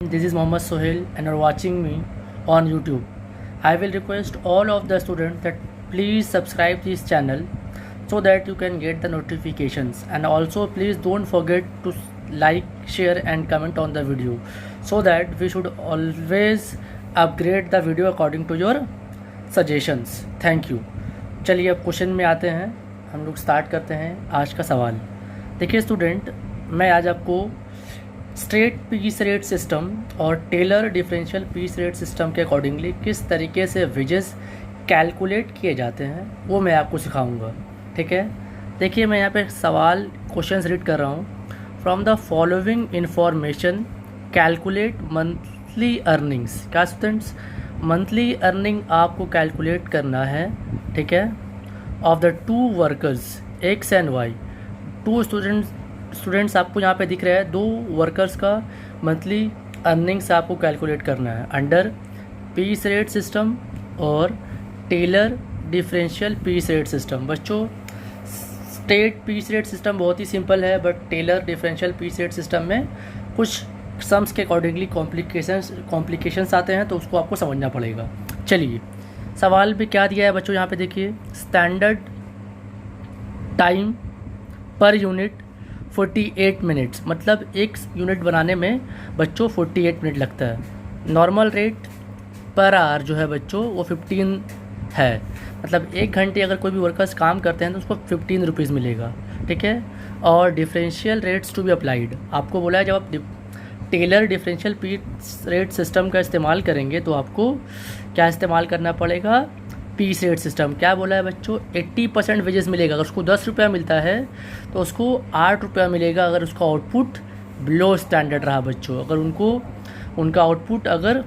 This is Mohammad Sohail and you are watching me on YouTube. I will request all of the students that please subscribe this channel so that you can get the notifications, and also please don't forget to like, share and comment on the video so that we should always upgrade the video according to your suggestions. Thank you. चलिए अब question में आते हैं, हम लोग start करते हैं आज का सवाल। देखिए स्टूडेंट, मैं आज आपको स्ट्रेट पीस रेट सिस्टम और Taylor differential piece rate system के अकॉर्डिंगली किस तरीके से वेजेस कैलकुलेट किए जाते हैं वो मैं आपको सिखाऊंगा। ठीक है, देखिए मैं यहाँ पे सवाल क्वेश्चंस रीड कर रहा हूँ। From the following information calculate monthly earnings. क्या स्टूडेंट्स, मंथली अर्निंग आपको कैलकुलेट करना है, ठीक है, of the two workers X and Y. टू स्टूडेंट्स आपको यहाँ पे दिख रहे हैं, दो वर्कर्स का मंथली अर्निंग्स आपको कैलकुलेट करना है अंडर पीस रेट सिस्टम और Taylor differential piece rate system. बच्चों स्ट्रेट पीस रेट सिस्टम बहुत ही सिंपल है, but Taylor differential piece rate system में कुछ सम्स के अकॉर्डिंगली कॉम्प्लिकेशंस आते हैं, तो उसको आपको समझना पड़ेगा। चलिए सवाल भी क्या दिया है बच्चों, यहाँ पे देखिए standard time per unit 48 minutes, मतलब एक यूनिट बनाने में बच्चों 48 मिनट लगता है। नॉर्मल रेट पर आवर जो है बच्चों वो 15 है, मतलब एक घंटे अगर कोई भी वर्कर्स काम करते हैं तो उसको 15 रुपीज़ मिलेगा। ठीक है, और differential rates to be applied, आपको बोला है जब आप Taylor differential piece rate system का इस्तेमाल करेंगे तो आपको क्या इस्तेमाल करना पड़ेगा, पीस रेट सिस्टम। क्या बोला है बच्चों, 80% वेजेस मिलेगा। अगर उसको 10 रुपया मिलता है तो उसको 8 रुपया मिलेगा अगर उसका आउटपुट बिलो स्टैंडर्ड रहा बच्चों। अगर उनका आउटपुट अगर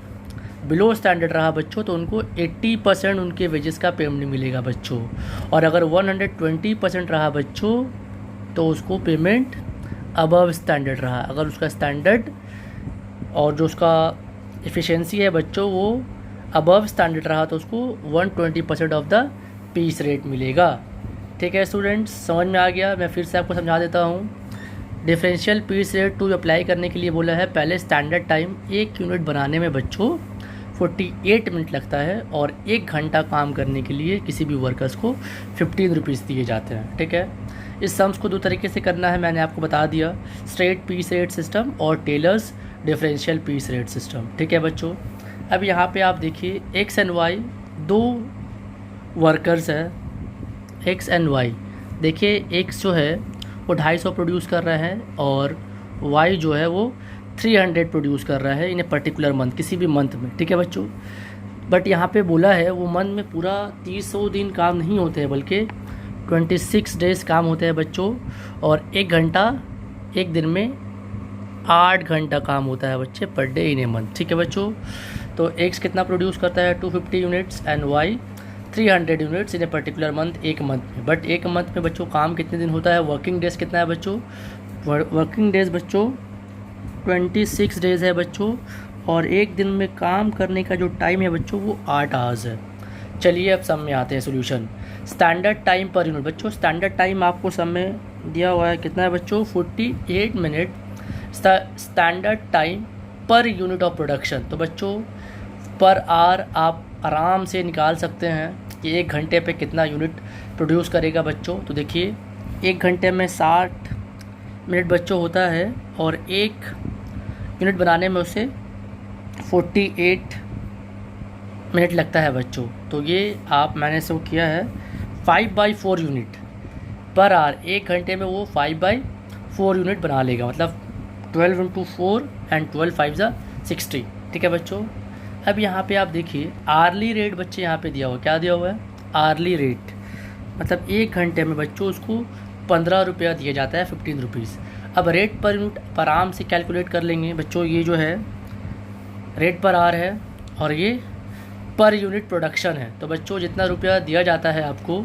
बिलो स्टैंडर्ड रहा बच्चों तो उनको 80% उनके वेजेस का पेमेंट मिलेगा बच्चों। और अगर 120% रहा बच्चों तो उसको पेमेंट अबव स्टैंडर्ड रहा। अगर उसका स्टैंडर्ड और जो उसका एफिशिएंसी है बच्चों वो अबव स्टैंडर्ड रहा तो उसको 120% ऑफ द पीस रेट मिलेगा। ठीक है स्टूडेंट्स, समझ में आ गया। मैं फिर से आपको समझा देता हूँ। Differential piece rate to apply करने के लिए बोला है, पहले स्टैंडर्ड टाइम एक यूनिट बनाने में बच्चों 48 मिनट लगता है और एक घंटा काम करने के लिए किसी भी वर्कर्स को 15 रुपीज़ दिए जाते हैं। ठीक है, इस सम्स को दो तरीके से करना है, मैंने आपको बता दिया, स्ट्रेट पीस रेट सिस्टम और Taylor's differential piece rate system. ठीक है बच्चों, अब यहाँ पे आप देखिए एक्स एंड वाई दो वर्कर्स है, एक्स एंड वाई। देखिए एक्स जो है वो 250 प्रोड्यूस कर रहा है और वाई जो है वो 300 प्रोड्यूस कर रहा है इन ए पर्टिकुलर मंथ, किसी भी मंथ में। ठीक है बच्चों, बट यहाँ पे बोला है वो मंथ में पूरा 300 दिन काम नहीं होते हैं, बल्कि 26 डेज़ काम होते हैं बच्चों, और एक घंटा एक दिन में 8 घंटा काम होता है बच्चे per day in a month. ठीक है बच्चों, तो एक्स कितना प्रोड्यूस करता है 250 units and Y 300 units in a particular month, एक मंथ में। बट एक मंथ में बच्चों काम कितने दिन होता है, वर्किंग डेज़ कितना है बच्चों, वर्किंग डेज़ बच्चों 26 डेज़ है बच्चों, और एक दिन में काम करने का जो टाइम है बच्चों वो 8 आवर्स है। चलिए अब सब में आते हैं सोल्यूशन। स्टैंडर्ड टाइम पर यूनिट, बच्चों स्टैंडर्ड टाइम आपको सब में दिया हुआ है, कितना है बच्चों 48 minute standard time per unit of production. तो बच्चों पर आवर आप आराम से निकाल सकते हैं कि एक घंटे पे कितना यूनिट प्रोड्यूस करेगा बच्चों। तो देखिए एक घंटे में 60 मिनट बच्चों होता है और एक यूनिट बनाने में उसे 48 मिनट लगता है बच्चों। तो ये मैंने सो किया है 5/4 यूनिट पर आवर, एक घंटे में वो 5/4 यूनिट बना लेगा, मतलब 12 × 4 एंड 12 5 60। ठीक है बच्चों, अब यहाँ पे आप देखिए आर्ली रेट बच्चे यहाँ पे दिया हुआ, क्या दिया हुआ है, आर्ली रेट, मतलब एक घंटे में बच्चों उसको 15 रुपया दिया जाता है, 15 रुपीज़। अब रेट पर यूनिट आराम से कैलकुलेट कर लेंगे बच्चों। ये जो है रेट पर आवर है और ये पर यूनिट प्रोडक्शन है। तो बच्चों जितना रुपया दिया जाता है आपको,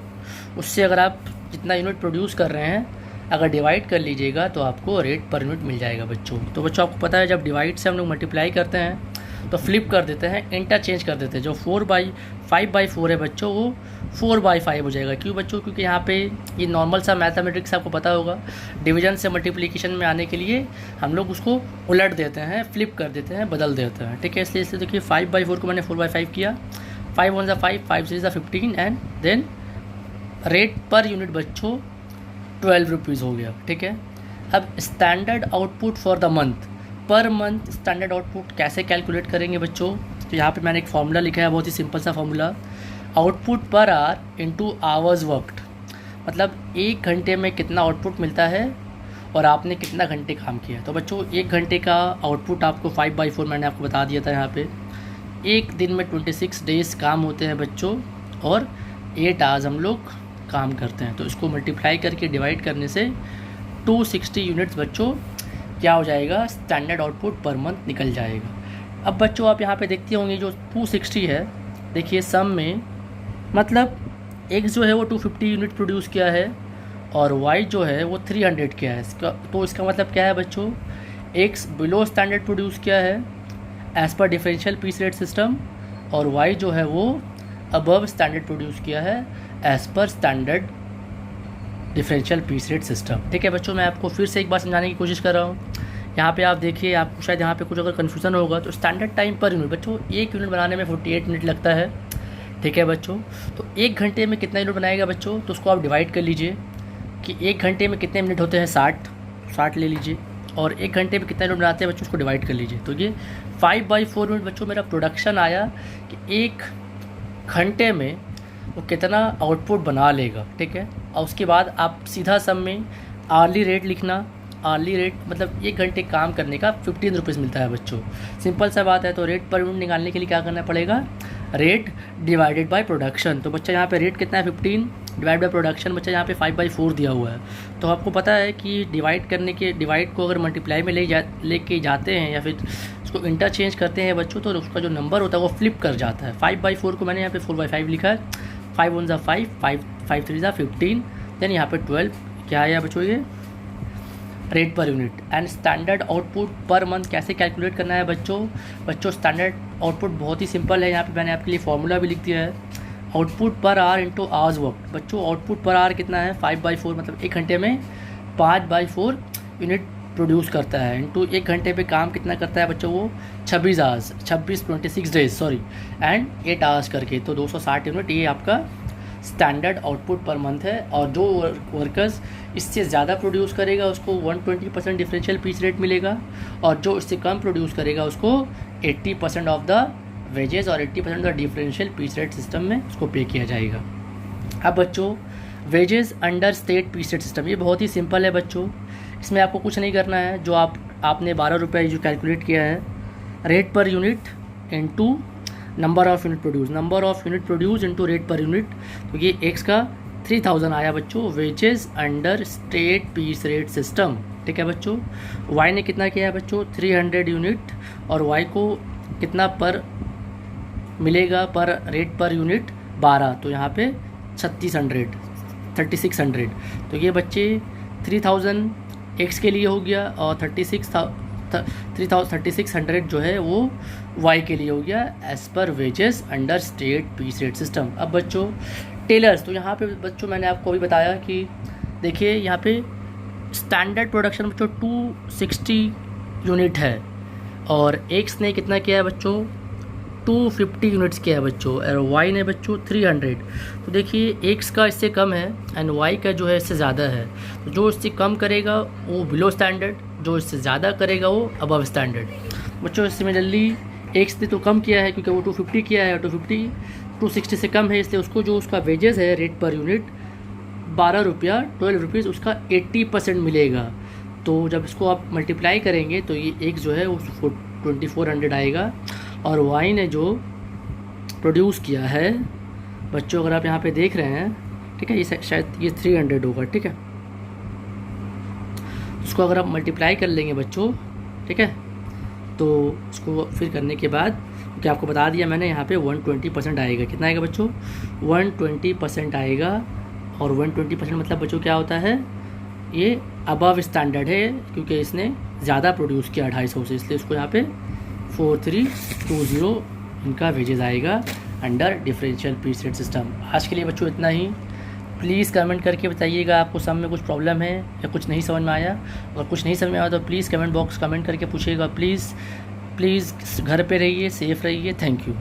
उससे अगर आप जितना यूनिट प्रोड्यूस कर रहे हैं अगर डिवाइड कर लीजिएगा तो आपको रेट पर यूनिट मिल जाएगा बच्चों। तो बच्चों आपको पता है जब डिवाइड से हम लोग मल्टीप्लाई करते हैं तो फ्लिप कर देते हैं, इंटरचेंज कर देते हैं। जो 5/4 है बच्चों वो 4/5 हो जाएगा। क्यों बच्चों? क्योंकि यहाँ पे ये नॉर्मल सा मैथमेटिक्स आपको पता होगा, डिवीजन से मल्टीप्लिकेशन में आने के लिए हम लोग उसको उलट देते हैं, फ्लिप कर देते हैं, बदल देते हैं, ठीक है। इसलिए देखिए 5/4 को मैंने 4/5 किया, 5 1 ज़ा 5, 5 6 ज़ा 15 and then rate per unit बच्चों 12 रुपीज़ हो गया, ठीक है। अब standard output for the month, per month standard output कैसे कैलकुलेट करेंगे बच्चों? तो यहाँ पे मैंने एक फार्मूला लिखा है, बहुत ही सिंपल सा formula, output per hour into hours worked, मतलब 1 घंटे में कितना आउटपुट मिलता है और आपने कितना घंटे काम किया। तो बच्चों 1 घंटे का आउटपुट आपको 5/4 मैंने आपको बता दिया था यहाँ पे। एक दिन में 26 डेज़ काम होते हैं बच्चों और 8 आवर्स हम लोग काम करते हैं। तो इसको मल्टीप्लाई करके डिवाइड करने से 260 यूनिट्स बच्चों क्या हो जाएगा, स्टैंडर्ड आउटपुट पर मंथ निकल जाएगा। अब बच्चों आप यहाँ पे देखते होंगे जो 260 है, देखिए सम में मतलब x जो है वो 250 यूनिट प्रोड्यूस किया है और y जो है वो 300 किया है। तो इसका मतलब क्या है बच्चों, x बिलो स्टैंडर्ड प्रोड्यूस किया है as per differential piece rate system और y जो है वो अबव स्टैंडर्ड प्रोड्यूस किया है as per standard differential piece rate system, ठीक है बच्चों। मैं आपको फिर से एक बार समझाने की कोशिश कर रहा हूँ। यहाँ पे आप देखिए, आपको शायद यहाँ पे कुछ अगर कन्फ्यूज़न होगा तो स्टैंडर्ड टाइम पर यूनिट बच्चों 1 यूनिट बनाने में 48 मिनट लगता है, ठीक है बच्चों। तो 1 घंटे में कितना यूनिट बनाएगा बच्चों, तो उसको आप डिवाइड कर लीजिए कि 1 घंटे में कितने मिनट होते हैं, 60 ले लीजिए और 1 घंटे में कितना यूनिट बनाते हैं बच्चों, उसको डिवाइड कर लीजिए। तो ये 5/4 यूनिट बच्चों मेरा प्रोडक्शन आया कि 1 घंटे में वो कितना आउटपुट बना लेगा, ठीक है। और उसके बाद आप सीधा सम में आर्ली रेट लिखना, आर्ली रेट मतलब 1 घंटे काम करने का 15 रुपीज़ मिलता है बच्चों, सिंपल सा बात है। तो रेट पर यूनिट निकालने के लिए क्या करना पड़ेगा, रेट डिवाइडेड बाय प्रोडक्शन। तो बच्चा यहाँ पे रेट कितना है 15 डिवाइड बाय प्रोडक्शन, बच्चा यहाँ पे 5/4 दिया हुआ है। तो आपको पता है कि डिवाइड को अगर मल्टीप्लाई में लेके जाते हैं या फिर उसको इंटरचेंज करते हैं बच्चों, तो उसका जो नंबर होता है वो फ्लिप कर जाता है। 5/4 को मैंने यहाँ पे 4/5 लिखा है, 5 1 ज़ा 5, 5 3 ज़ा 15, देन यहाँ पे 12 क्या आया बच्चों, ये rate per unit. And standard output per month कैसे कैलकुलेट करना है बच्चों स्टैंडर्ड आउटपुट बहुत ही सिंपल है। यहाँ पे मैंने आपके लिए फॉर्मूला भी लिख दिया है, output per hour into hours work. बच्चों आउटपुट पर आवर कितना है, 5/4 मतलब 1 घंटे में 5/4 यूनिट प्रोड्यूस करता है, इंटू 1 घंटे पे काम कितना करता है बच्चों, वो 26 hours, 26 days sorry, and 8 hours करके, तो 260 यूनिट ये आपका स्टैंडर्ड आउटपुट पर मंथ है। और जो वर्कर्स इससे ज़्यादा प्रोड्यूस करेगा उसको 120% डिफरेंशियल पीस रेट मिलेगा और जो इससे कम प्रोड्यूस करेगा उसको 80% ऑफ द वेजेस और 80% of the differential piece rate system में उसको पे किया जाएगा। अब बच्चों wages under straight piece rate system, ये बहुत ही सिंपल है बच्चों, इसमें आपको कुछ नहीं करना है। जो आपने 12 रुपये जो कैलकुलेट किया है, rate per unit into number of unit produce into rate per unit. तो ये एक्स का 3000 आया बच्चों, wages under straight piece rate system, ठीक है बच्चों। वाई ने कितना किया है बच्चों, 300 यूनिट, और वाई को कितना पर मिलेगा पर रेट पर यूनिट 12, तो यहाँ पे 3600। तो ये बच्चे 3000 एक्स के लिए हो गया और 3600 जो है वो वाई के लिए हो गया as per wages under straight piece rate system. अब बच्चों टेलर्स, तो यहाँ पे बच्चों मैंने आपको अभी बताया कि देखिए यहाँ पे स्टैंडर्ड प्रोडक्शन बच्चों 260 यूनिट है और एक्स ने कितना किया है बच्चों, 250 यूनिट्स किया है बच्चों, और वाई ने बच्चों 300। तो देखिए एक्स का इससे कम है एंड वाई का जो है इससे ज़्यादा है। तो जो इससे कम करेगा वो बिलो स्टैंडर्ड, जो इससे ज़्यादा करेगा वो अबव स्टैंडर्ड। बच्चों सिमिलरली एक्स ने तो कम किया है क्योंकि वो 250 किया है, 260 से कम है, इसलिए उसको जो उसका वेजेस है रेट पर यूनिट 12 रुपीज़ उसका 80% मिलेगा। तो जब इसको आप मल्टीप्लाई करेंगे तो ये एक्स जो है वो 2400 आएगा और वाई ने जो प्रोड्यूस किया है बच्चों, अगर आप यहाँ पे देख रहे हैं, ठीक है, ये शायद ये 300 होगा, ठीक है। इसको अगर आप मल्टीप्लाई कर लेंगे बच्चों, ठीक है, तो इसको फिर करने के बाद क्योंकि आपको बता दिया मैंने यहाँ पे 120% आएगा। कितना आएगा बच्चों, 120% आएगा। और 120% मतलब बच्चों क्या होता है, ये अबव स्टैंडर्ड है क्योंकि इसने ज़्यादा प्रोड्यूस किया 250 से, इसलिए इसको यहाँ पे 4320 इनका वेजेस आएगा अंडर डिफरेंशियल पीरियड सिस्टम। आज के लिए बच्चों इतना ही। प्लीज़ कमेंट करके बताइएगा आपको सम में कुछ प्रॉब्लम है या कुछ नहीं समझ में आया। अगर कुछ नहीं समझ में आया तो प्लीज़ कमेंट बॉक्स कमेंट करके पूछिएगा। प्लीज़ घर पे रहिए, सेफ़ रहिए। Thank you.